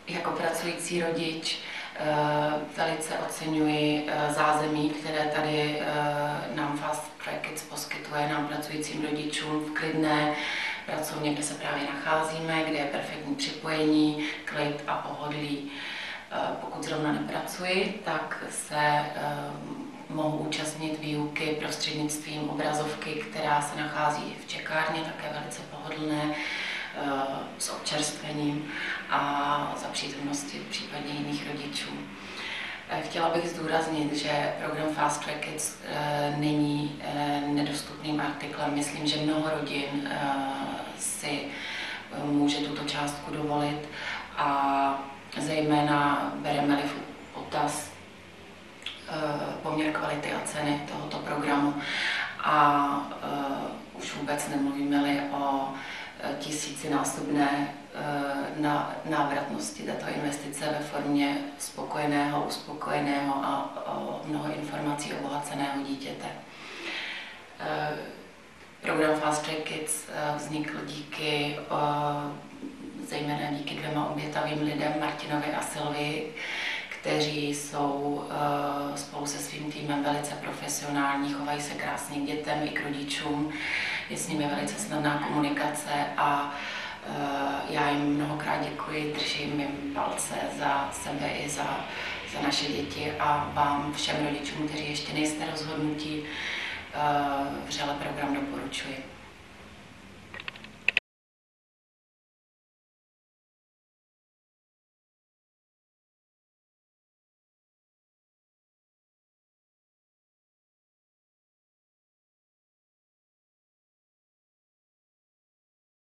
Jako pracující rodič velice oceňuji zázemí, které tady nám Fast Track Kids poskytuje, nám pracujícím rodičům v klidné pracovně, kde se právě nacházíme, kde je perfektní připojení, klid a pohodlí. Pokud zrovna nepracuji, tak se mohu účastnit výuky prostřednictvím obrazovky, která se nachází v čekárně, také velice pohodlné, s občerstvením a za přítomnosti případně jiných rodičů. Chtěla bych zdůraznit, že program Fast Track Kids není nedostupným artiklem. Myslím, že mnoho rodin si může tuto částku dovolit a zejména bereme-li v potaz poměr kvality a ceny tohoto programu a už vůbec nemluvíme-li o tisícinásobné návratnosti této investice ve formě spokojeného, uspokojeného a mnoho informací obohaceného dítěte. Program Fast Track Kids vznikl zejména díky dvěma obětavým lidem, Martinovi a Silvii, kteří jsou spolu se svým týmem velice profesionální, chovají se krásně k dětem i k rodičům. Je s nimi velice snadná komunikace a já jim mnohokrát děkuji, držím jim palce za sebe i za naše děti a vám všem rodičům, kteří ještě nejste rozhodnutí, vřele program doporučuji.